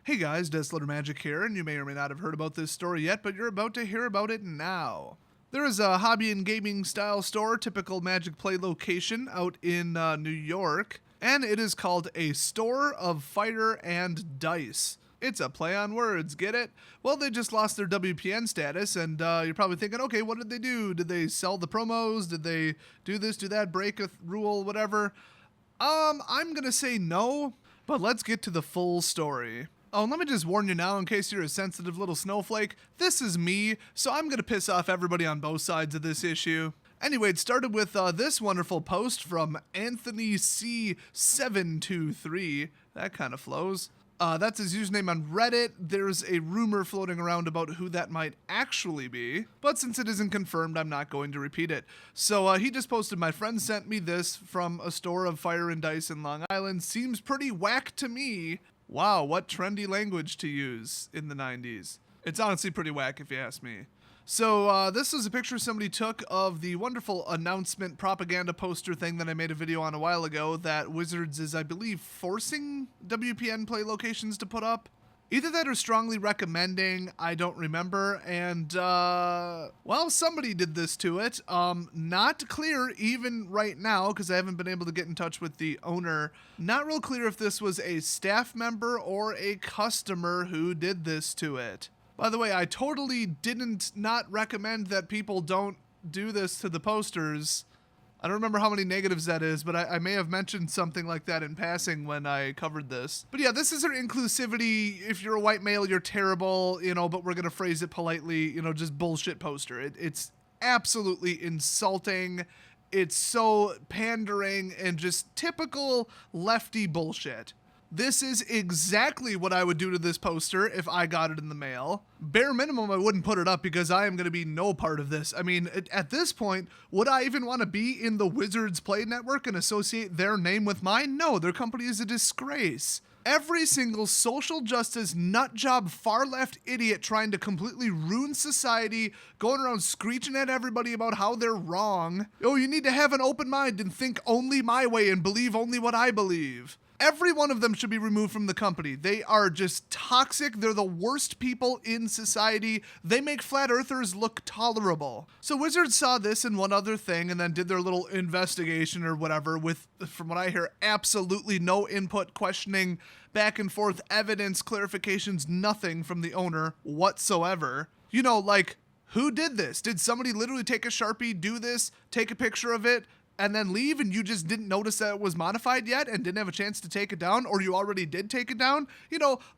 Hey guys, Deathletter Magic here, and you may or may not have heard about this story yet, but you're about to hear about it now. There is a hobby and gaming style store, typical Magic Play location out in New York, and it is called a store of fire and dice. It's a play on words, get it? Well, they just lost their WPN status, and you're probably thinking, okay, what did they do? Did they sell the promos? Did they do this, do that, break a rule, whatever? I'm gonna say no, but let's get to the full story. Oh, and let me just warn you now, in case you're a sensitive little snowflake, this is me, so I'm gonna piss off everybody on both sides of this issue. Anyway, it started with this wonderful post from Anthony C723. That kind of flows. That's his username on Reddit. There's a rumor floating around about who that might actually be, but since it isn't confirmed, I'm not going to repeat it. So he just posted, "My friend sent me this from a store of fire and dice in Long Island. Seems pretty whack to me." Wow, what trendy language to use in the 90s. It's honestly pretty whack if you ask me. So this is a picture somebody took of the wonderful announcement propaganda poster thing that I made a video on a while ago that Wizards is, I believe, forcing WPN play locations to put up. Either that or strongly recommending, I don't remember, and, well, somebody did this to it. Not clear even right now, because I haven't been able to get in touch with the owner. Not real clear if this was a staff member or a customer who did this to it. By the way, I totally didn't not recommend that people don't do this to the posters. I don't remember how many negatives that is, but I may have mentioned something like that in passing when I covered this. But yeah, this is our inclusivity. If you're a white male, you're terrible, but we're going to phrase it politely, just bullshit poster. It's absolutely insulting. It's so pandering and just typical lefty bullshit. This is exactly what I would do to this poster if I got it in the mail. Bare minimum, I wouldn't put it up because I am going to be no part of this. I mean, at this point, would I even want to be in the Wizards Play Network and associate their name with mine? No, their company is a disgrace. Every single social justice nutjob far left idiot trying to completely ruin society, going around screeching at everybody about how they're wrong. Oh, you need to have an open mind and think only my way and believe only what I believe. Every one of them should be removed from the company. They are just toxic. They're the worst people in society. They make flat earthers look tolerable. So Wizards saw this and one other thing and then did their little investigation or whatever with, from what I hear, absolutely no input, questioning, back and forth, evidence, clarifications, nothing from the owner whatsoever. Like, who did this? Did somebody literally take a Sharpie, do this, take a picture of it, and then leave, and you just didn't notice that it was modified yet and didn't have a chance to take it down, or you already did take it down?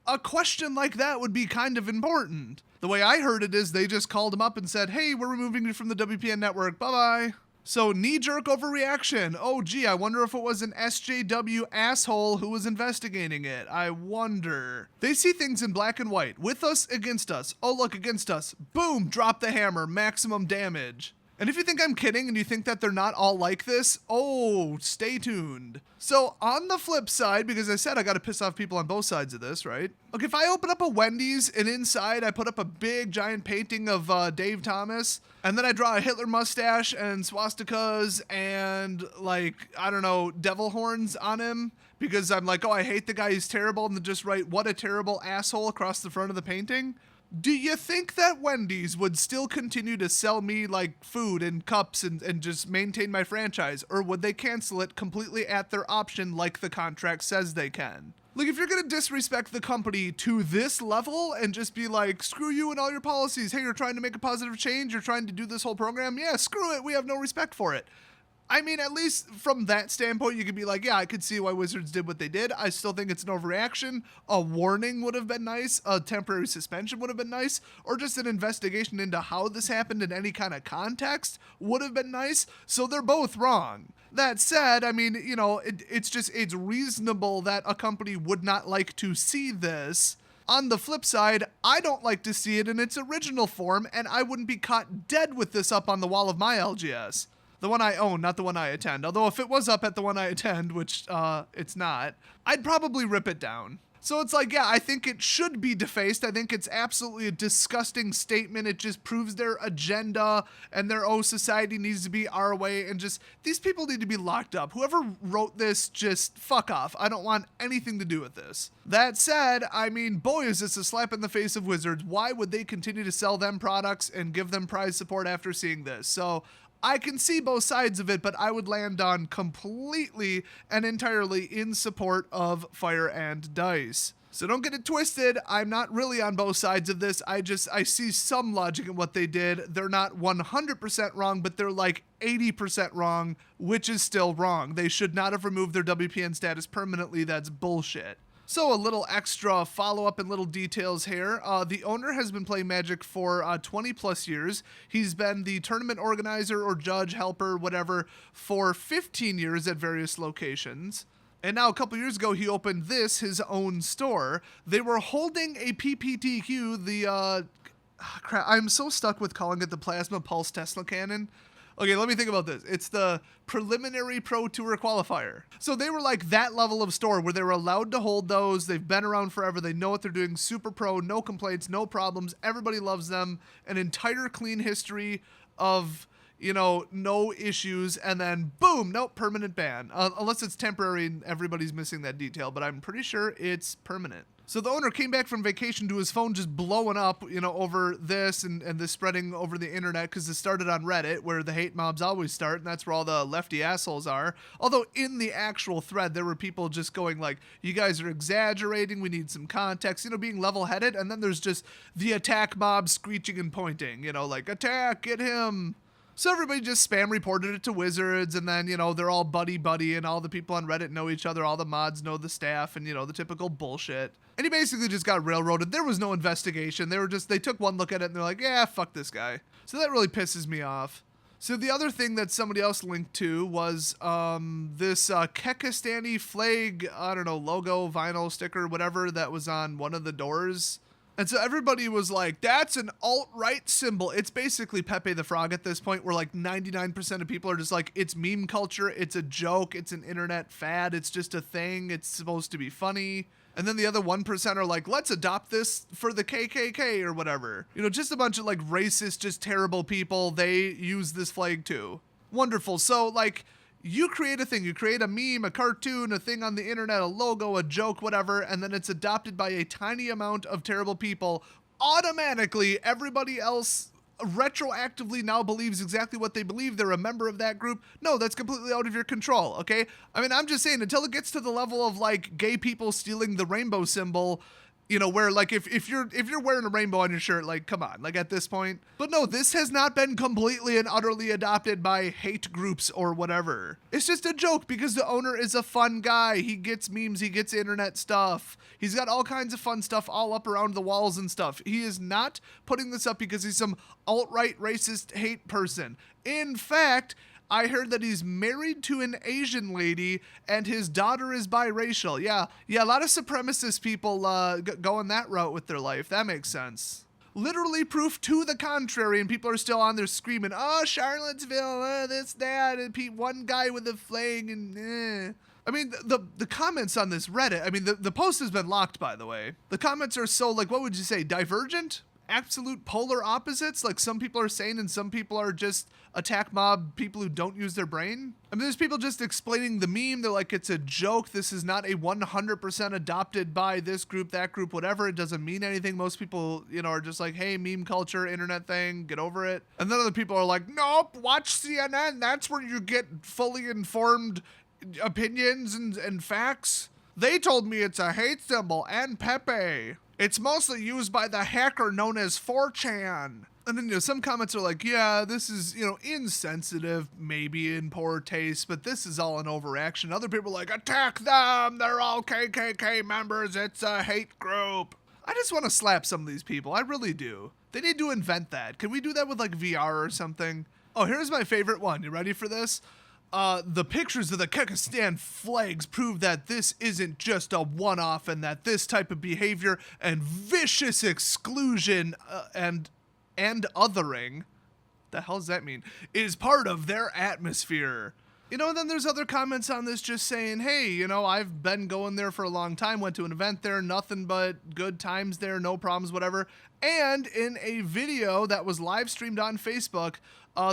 A question like that would be kind of important. The way I heard it is they just called him up and said, "Hey, we're removing you from the WPN network, bye-bye." So knee-jerk overreaction. Oh, gee, I wonder if it was an SJW asshole who was investigating it. I wonder. They see things in black and white. With us, against us. Oh, look, against us. Boom, drop the hammer, maximum damage. And if you think I'm kidding and you think that they're not all like this, oh, stay tuned. So on the flip side, because I said I got to piss off people on both sides of this, right? Okay, if I open up a Wendy's and inside I put up a big giant painting of Dave Thomas, and then I draw a Hitler mustache and swastikas and devil horns on him, because I'm like, oh, I hate the guy, he's terrible, and then just write, "What a terrible asshole" across the front of the painting. Do you think that Wendy's would still continue to sell me food and cups and just maintain my franchise? Or would they cancel it completely at their option like the contract says they can? If you're going to disrespect the company to this level and just be like, screw you and all your policies. Hey, you're trying to make a positive change. You're trying to do this whole program. Yeah, screw it. We have no respect for it. I mean, at least from that standpoint, you could be like, yeah, I could see why Wizards did what they did. I still think it's an overreaction. A warning would have been nice. A temporary suspension would have been nice. Or just an investigation into how this happened in any kind of context would have been nice. So they're both wrong. That said, I mean, it's reasonable that a company would not like to see this. On the flip side, I don't like to see it in its original form, and I wouldn't be caught dead with this up on the wall of my LGS. The one I own, not the one I attend. Although if it was up at the one I attend, which it's not, I'd probably rip it down. So it's like, yeah, I think it should be defaced. I think it's absolutely a disgusting statement. It just proves their agenda and their, oh, society needs to be our way. And just, these people need to be locked up. Whoever wrote this, just fuck off. I don't want anything to do with this. That said, I mean, boy, is this a slap in the face of Wizards. Why would they continue to sell them products and give them prize support after seeing this? So I can see both sides of it, but I would land on completely and entirely in support of Fire and Dice. So don't get it twisted. I'm not really on both sides of this. I see some logic in what they did. They're not 100% wrong, but they're like 80% wrong, which is still wrong. They should not have removed their WPN status permanently. That's bullshit. So a little extra follow-up and little details here. The owner has been playing Magic for 20 plus years. He's been the tournament organizer or judge, helper, whatever, for 15 years at various locations. And now a couple years ago, he opened his own store. They were holding a PPTQ, crap, I'm so stuck with calling it the Plasma Pulse Tesla Cannon. Okay, let me think about this. It's the preliminary Pro Tour qualifier. So they were like that level of store where they were allowed to hold those. They've been around forever. They know what they're doing. Super pro, no complaints, no problems. Everybody loves them. An entire clean history of, you know, no issues. And then boom, nope, permanent ban. Unless it's temporary and everybody's missing that detail, but I'm pretty sure it's permanent. So the owner came back from vacation to his phone just blowing up, you know, over this and this spreading over the internet because it started on Reddit where the hate mobs always start, and that's where all the lefty assholes are. Although in the actual thread, there were people just going like, you guys are exaggerating, we need some context, you know, being level-headed, and then there's just the attack mob screeching and pointing, you know, like, attack, get him. So everybody just spam reported it to Wizards, and then, you know, they're all buddy-buddy, and all the people on Reddit know each other, all the mods know the staff, and, you know, the typical bullshit. And he basically just got railroaded. There was no investigation. They took one look at it, and they're like, yeah, fuck this guy. So that really pisses me off. So the other thing that somebody else linked to was this Kustani Flag, I don't know, logo, vinyl, sticker, whatever, that was on one of the doors. And so everybody was like, that's an alt-right symbol. It's basically Pepe the Frog at this point, where like 99% of people are just like, it's meme culture, it's a joke, it's an internet fad, it's just a thing, it's supposed to be funny. And then the other 1% are like, let's adopt this for the KKK or whatever. You know, just a bunch of like racist, just terrible people. They use this flag too. Wonderful. So like, you create a thing, you create a meme, a cartoon, a thing on the internet, a logo, a joke, whatever, and then it's adopted by a tiny amount of terrible people. Automatically, everybody else retroactively now believes exactly what they believe. They're a member of that group. No, that's completely out of your control, okay? I mean, I'm just saying, until it gets to the level of like gay people stealing the rainbow symbol, you know, where like if you're wearing a rainbow on your shirt, like, come on, like at this point. But no, this has not been completely and utterly adopted by hate groups or whatever. It's just a joke because the owner is a fun guy. He gets memes, he gets internet stuff. He's got all kinds of fun stuff all up around the walls and stuff. He is not putting this up because he's some alt-right racist hate person. In fact, I heard that he's married to an Asian lady and his daughter is biracial. Yeah, a lot of supremacist people going that route with their life. That makes sense. Literally proof to the contrary, and people are still on there screaming, oh, Charlottesville, this, that, and one guy with a flag, and I mean, the comments on this Reddit, I mean, the post has been locked, by the way. The comments are so, like, what would you say, divergent? Absolute polar opposites, like some people are saying, and some people are just attack mob people who don't use their brain. I mean, there's people just explaining the meme. They're like, it's a joke. This is not a 100% adopted by this group, that group, whatever. It doesn't mean anything. Most people, you know, are just like, hey, meme culture, internet thing, get over it. And then other people are like, nope, watch CNN. That's where you get fully informed opinions and facts. They told me it's a hate symbol and Pepe. It's mostly used by the hacker known as 4chan. And then, you know, some comments are like, yeah, this is, you know, insensitive, maybe in poor taste, but this is all an overreaction. Other people are like, attack them, they're all KKK members, it's a hate group. I just want to slap some of these people, I really do. They need to invent that. Can we do that with like VR or something? Oh, here's my favorite one. You ready for this? The pictures of the Kustani flags prove that this isn't just a one-off and that this type of behavior and vicious exclusion and othering, the hell does that mean, is part of their atmosphere. You know, and then there's other comments on this just saying, hey, you know, I've been going there for a long time, went to an event there, nothing but good times there, no problems, whatever. And in a video that was live streamed on Facebook,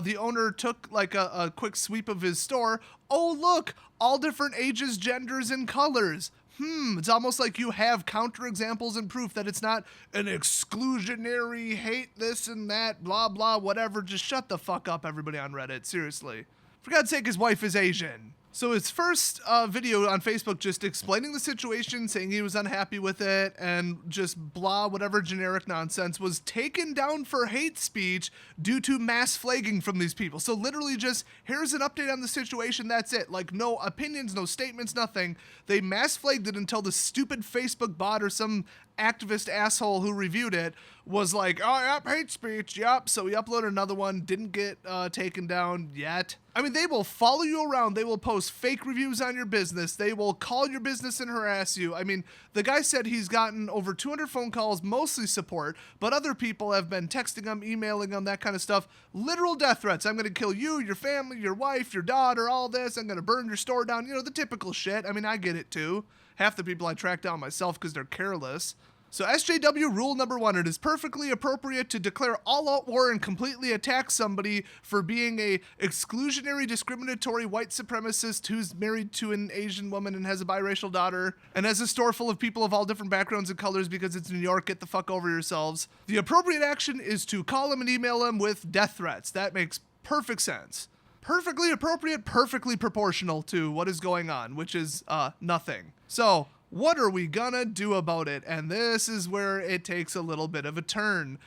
the owner took like a quick sweep of his store. Oh, look, all different ages, genders, and colors. It's almost like you have counterexamples and proof that it's not an exclusionary hate this and that, blah, blah, whatever. Just shut the fuck up, everybody on Reddit. Seriously. For God's sake, his wife is Asian. So his first video on Facebook just explaining the situation, saying he was unhappy with it, and just blah, whatever generic nonsense, was taken down for hate speech due to mass flagging from these people. So literally just, here's an update on the situation, that's it. Like no opinions, no statements, nothing. They mass flagged it until the stupid Facebook bot or some activist asshole who reviewed it was like, oh, yep, hate speech, yep. So he uploaded another one, didn't get taken down yet. I mean, they will follow you around. They will post fake reviews on your business. They will call your business and harass you. I mean, the guy said he's gotten over 200 phone calls, mostly support, but other people have been texting him, emailing him, that kind of stuff. Literal death threats. I'm going to kill you, your family, your wife, your daughter, all this. I'm going to burn your store down. You know, the typical shit. I mean, I get it too. Half the people I track down myself because they're careless. So SJW rule number 1, it is perfectly appropriate to declare all-out war and completely attack somebody for being a exclusionary, discriminatory white supremacist who's married to an Asian woman and has a biracial daughter and has a store full of people of all different backgrounds and colors because it's New York. Get the fuck over yourselves. The appropriate action is to call him and email him with death threats. That makes perfect sense. Perfectly appropriate, perfectly proportional to what is going on, which is nothing. So what are we gonna do about it? And this is where it takes a little bit of a turn.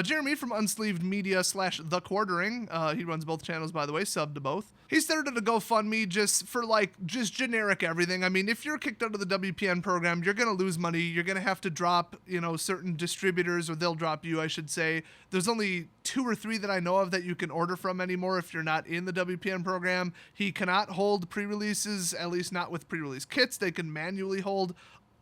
Jeremy from Unsleeved Media / The Quartering, he runs both channels, by the way, sub to both. He started a GoFundMe just for just generic everything. I mean, if you're kicked out of the WPN program, you're going to lose money. You're going to have to drop, you know, certain distributors, or they'll drop you, I should say. There's only 2 or 3 that I know of that you can order from anymore if you're not in the WPN program. He cannot hold pre-releases, at least not with pre-release kits. They can manually hold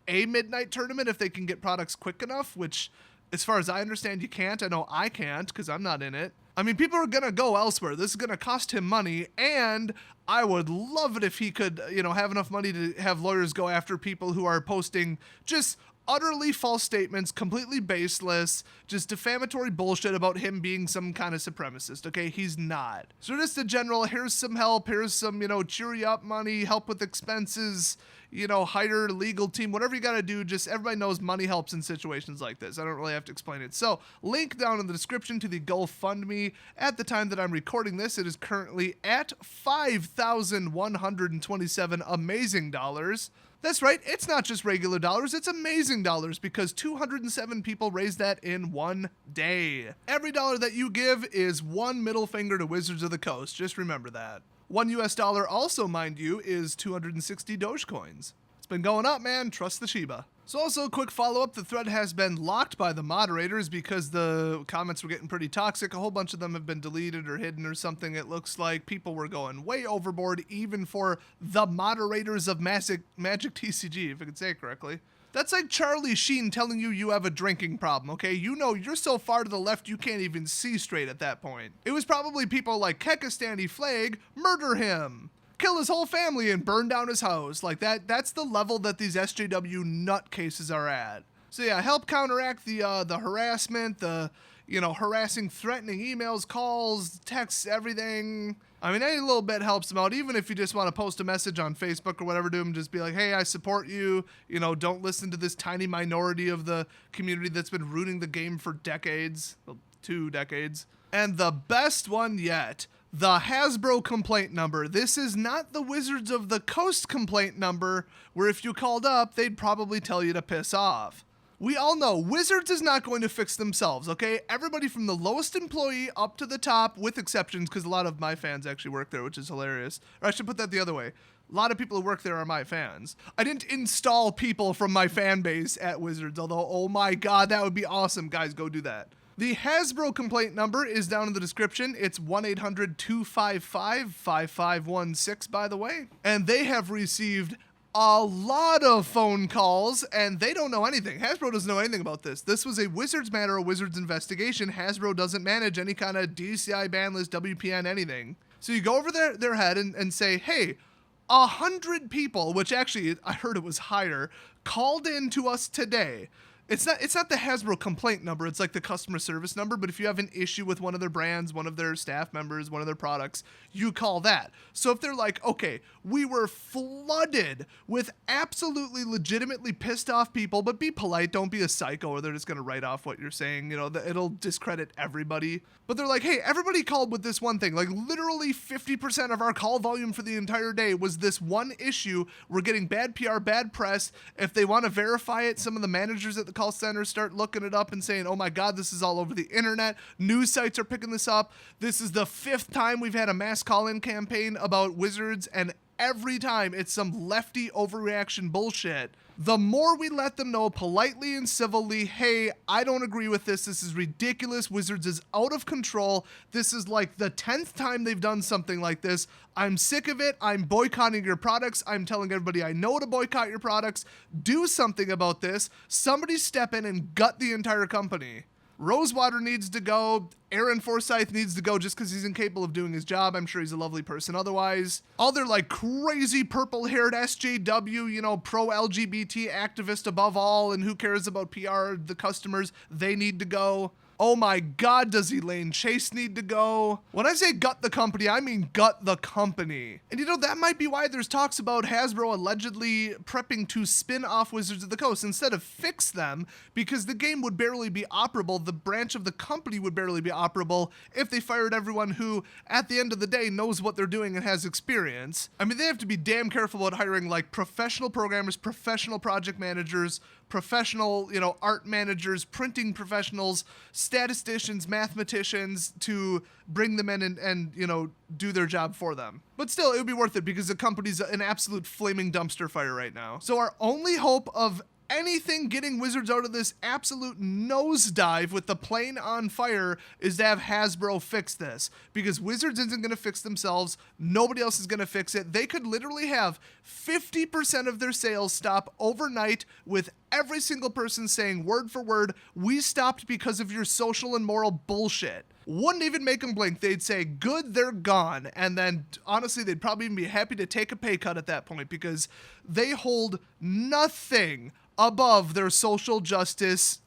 a midnight tournament if they can get products quick enough, which, as far as I understand, you can't. I know I can't because I'm not in it. I mean, people are going to go elsewhere. This is going to cost him money, and I would love it if he could, you know, have enough money to have lawyers go after people who are posting just utterly false statements, completely baseless, just defamatory bullshit about him being some kind of supremacist, okay? He's not. So just a general, here's some help, here's some, you know, cheer you up money, help with expenses, you know, hire a legal team, whatever you gotta do. Just everybody knows money helps in situations like this. I don't really have to explain it. So link down in the description to the GoFundMe. At the time that I'm recording this, it is currently at $5,127 amazing dollars. That's right, it's not just regular dollars, it's amazing dollars, because 207 people raised that in one day. Every dollar that you give is one middle finger to Wizards of the Coast, just remember that. $1 also, mind you, is 260 Dogecoins. It's been going up, man, trust the Shiba. So also a quick follow-up, the thread has been locked by the moderators because the comments were getting pretty toxic. A whole bunch of them have been deleted or hidden or something. It looks like people were going way overboard, even for the moderators of Magic TCG, if I could say it correctly. That's like Charlie Sheen telling you you have a drinking problem, okay? You know you're so far to the left you can't even see straight at that point. It was probably people like Kustani Flag, murder him, kill his whole family and burn down his house. Like that's the level that these SJW nutcases are at. So yeah, help counteract the harassment, the, you know, harassing, threatening emails, calls, texts, everything. I mean, any little bit helps them out, even if you just want to post a message on Facebook or whatever to them, just be like, hey, I support you. You know, don't listen to this tiny minority of the community that's been ruining the game for decades, well, 2 decades. And the best one yet, the Hasbro complaint number. This is not the Wizards of the Coast complaint number, where if you called up, they'd probably tell you to piss off. We all know Wizards is not going to fix themselves, okay? Everybody from the lowest employee up to the top, with exceptions, because a lot of my fans actually work there, which is hilarious. Or I should put that the other way. A lot of people who work there are my fans. I didn't install people from my fan base at Wizards, although, oh my god, that would be awesome. Guys, go do that. The Hasbro complaint number is down in the description. It's 1-800-255-5516, by the way. And they have received a lot of phone calls, and they don't know anything. Hasbro doesn't know anything about this. This was a Wizards matter, a Wizards investigation. Hasbro doesn't manage any kind of DCI ban list, WPN, anything. So you go over their head and say, hey, 100 people, which actually I heard it was higher, called in to us today. It's not the Hasbro complaint number, it's like the customer service number, but if you have an issue with one of their brands, one of their staff members, one of their products, you call that. So if they're like, okay, we were flooded with absolutely legitimately pissed off people, but be polite, don't be a psycho, or they're just going to write off what you're saying, it'll discredit everybody. But they're like, hey, everybody called with this one thing. Like literally 50% of our call volume for the entire day was this one issue. We're getting bad PR, bad press. If they want to verify it, some of the managers at the call center start looking it up and saying, oh my God, this is all over the internet. News sites are picking this up. This is the 5th time we've had a mass call-in campaign about Wizards, and every time it's some lefty overreaction bullshit. The more we let them know politely and civilly, hey, I don't agree with this. This is ridiculous. Wizards is out of control. This is like the 10th time they've done something like this. I'm sick of it. I'm boycotting your products. I'm telling everybody I know to boycott your products. Do something about this. Somebody step in and gut the entire company. Rosewater needs to go. Aaron Forsyth needs to go just because he's incapable of doing his job. I'm sure he's a lovely person otherwise. All their like crazy purple-haired SJW, pro-LGBT activist above all, and who cares about PR, the customers, they need to go. Oh my God, does Elaine Chase need to go? When I say gut the company, I mean gut the company. And that might be why there's talks about Hasbro allegedly prepping to spin off Wizards of the Coast instead of fix them, because the game would barely be operable. The branch of the company would barely be operable if they fired everyone who, at the end of the day, knows what they're doing and has experience. I mean, they have to be damn careful about hiring like professional programmers, professional project managers, professional, art managers, printing professionals, statisticians, mathematicians to bring them in and do their job for them. But still, it would be worth it because the company's an absolute flaming dumpster fire right now. So our only hope of anything getting Wizards out of this absolute nosedive with the plane on fire is to have Hasbro fix this, because Wizards isn't going to fix themselves. Nobody else is going to fix it. They could literally have 50% of their sales stop overnight with every single person saying word for word, we stopped because of your social and moral bullshit. Wouldn't even make them blink. They'd say, good, they're gone. And then, honestly, they'd probably even be happy to take a pay cut at that point because they hold nothing above their social justice,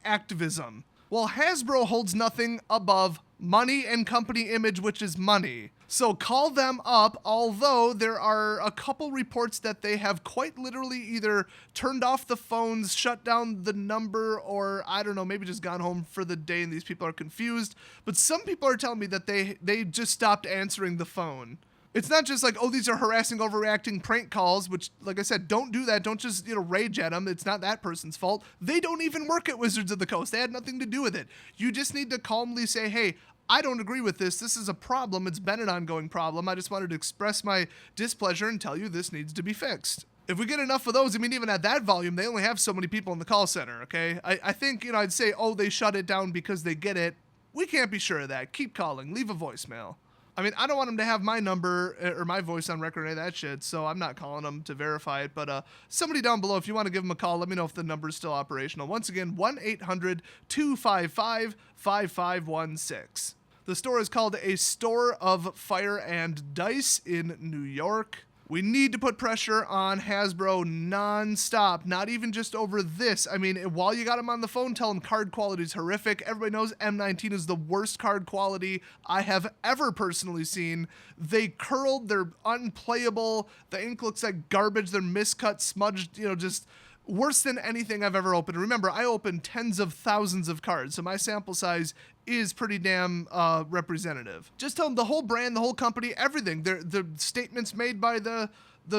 activism. Well, Hasbro holds nothing above money and company image, which is money. So call them up, although there are a couple reports that they have quite literally either turned off the phones, shut down the number, or I don't know, maybe just gone home for the day and these people are confused. But some people are telling me that they just stopped answering the phone. It's not just like, oh, these are harassing, overreacting prank calls, which, like I said, don't do that. Don't just, rage at them. It's not that person's fault. They don't even work at Wizards of the Coast. They had nothing to do with it. You just need to calmly say, hey, I don't agree with this. This is a problem. It's been an ongoing problem. I just wanted to express my displeasure and tell you this needs to be fixed. If we get enough of those, even at that volume, they only have so many people in the call center, okay? I think, I'd say, oh, they shut it down because they get it. We can't be sure of that. Keep calling. Leave a voicemail. I don't want them to have my number or my voice on record or any of that shit, so I'm not calling them to verify it. But somebody down below, if you want to give them a call, let me know if the number is still operational. Once again, 1-800-255-5516. The store is called A Store of Fire and Dice in New York. We need to put pressure on Hasbro non-stop, not even just over this. While you got them on the phone, tell them card quality is horrific. Everybody knows M19 is the worst card quality I have ever personally seen. They curled, they're unplayable, the ink looks like garbage, they're miscut, smudged, just worse than anything I've ever opened. Remember, I opened tens of thousands of cards, so my sample size is pretty damn representative. Just tell them the whole brand, the whole company, everything. The statements made by the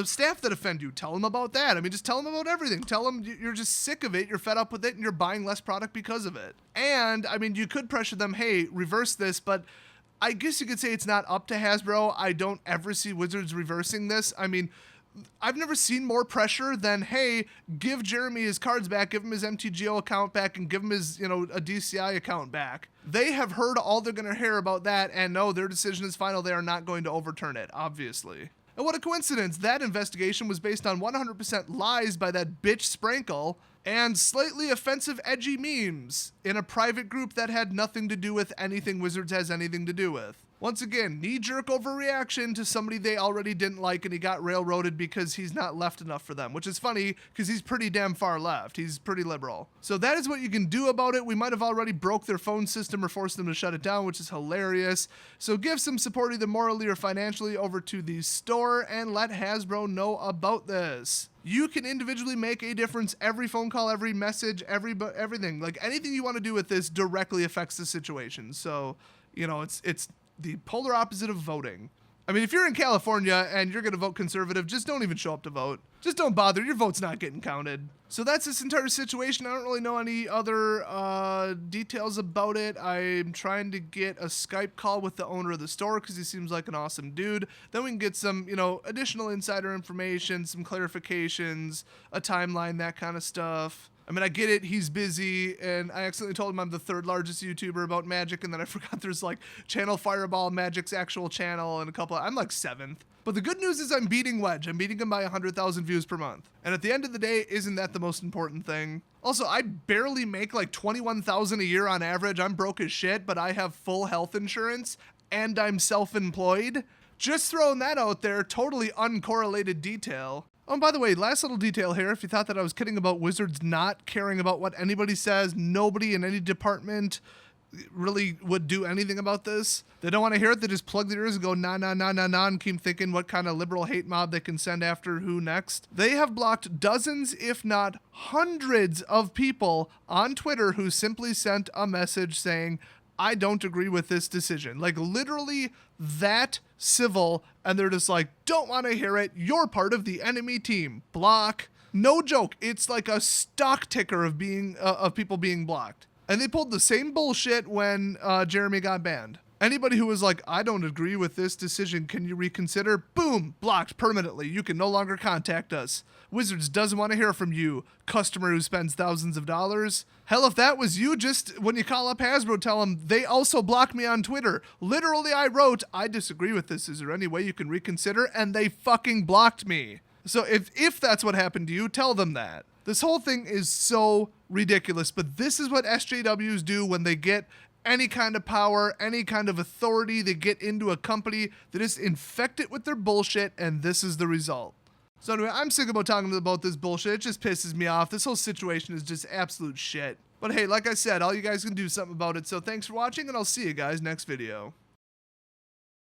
staff that offend you, tell them about that. Just tell them about everything. Tell them you're just sick of it, you're fed up with it, and you're buying less product because of it. And, you could pressure them, hey, reverse this, but I guess you could say it's not up to Hasbro. I don't ever see Wizards reversing this. I've never seen more pressure than, hey, give Jeremy his cards back, give him his MTGO account back, and give him his, a DCI account back. They have heard all they're going to hear about that, and no, their decision is final. They are not going to overturn it, obviously. And what a coincidence. That investigation was based on 100% lies by that bitch Sprankle. and slightly offensive edgy memes in a private group that had nothing to do with anything Wizards has anything to do with. Once again, knee-jerk overreaction to somebody they already didn't like, and he got railroaded because he's not left enough for them, which is funny because he's pretty damn far left. He's pretty liberal. So that is what you can do about it. We might have already broke their phone system or forced them to shut it down, which is hilarious. So give some support either morally or financially over to the store and let Hasbro know about this. You can individually make a difference. Every phone call, every message, everything. Like anything you want to do with this directly affects the situation. So, you know, it's the polar opposite of voting. I mean, if you're in California and you're going to vote conservative, just don't even show up to vote. Just don't bother. Your vote's not getting counted. So that's this entire situation. I don't really know any other details about it. I'm trying to get a Skype call with the owner of the store because he seems like an awesome dude. Then we can get some, you know, additional insider information, some clarifications, a timeline, that kind of stuff. I mean, I get it, he's busy, and I accidentally told him I'm the third largest YouTuber about Magic, and then I forgot there's like Channel Fireball, Magic's actual channel, and I'm like 7th. But the good news is I'm beating Wedge. I'm beating him by 100,000 views per month. And at the end of the day, isn't that the most important thing? Also, I barely make like 21,000 a year on average. I'm broke as shit, but I have full health insurance, and I'm self-employed. Just throwing that out there, totally uncorrelated detail. Oh, and by the way, last little detail here, if you thought that I was kidding about Wizards not caring about what anybody says, nobody in any department really would do anything about this. They don't want to hear it, they just plug their ears and go nah, nah, nah, nah, nah, and keep thinking what kind of liberal hate mob they can send after who next. They have blocked dozens, if not hundreds of people on Twitter who simply sent a message saying, I don't agree with this decision. Like literally that civil, and they're just like, don't want to hear it. You're part of the enemy team. Block. No joke. It's like a stock ticker of people being blocked. And they pulled the same bullshit when Jeremy got banned. Anybody who was like, I don't agree with this decision, can you reconsider? Boom, blocked permanently. You can no longer contact us. Wizards doesn't want to hear from you, customer who spends thousands of dollars. Hell, if that was you, just when you call up Hasbro, tell them they also blocked me on Twitter. Literally, I wrote, I disagree with this. Is there any way you can reconsider? And they fucking blocked me. So if that's what happened to you, tell them that. This whole thing is so ridiculous, but this is what SJWs do when they get any kind of power, any kind of authority. They get into a company, they just infect it with their bullshit, and this is the result. So anyway, I'm sick about talking about this bullshit. It just pisses me off. This whole situation is just absolute shit. But hey, like I said, all you guys can do something about it. So thanks for watching, and I'll see you guys next video.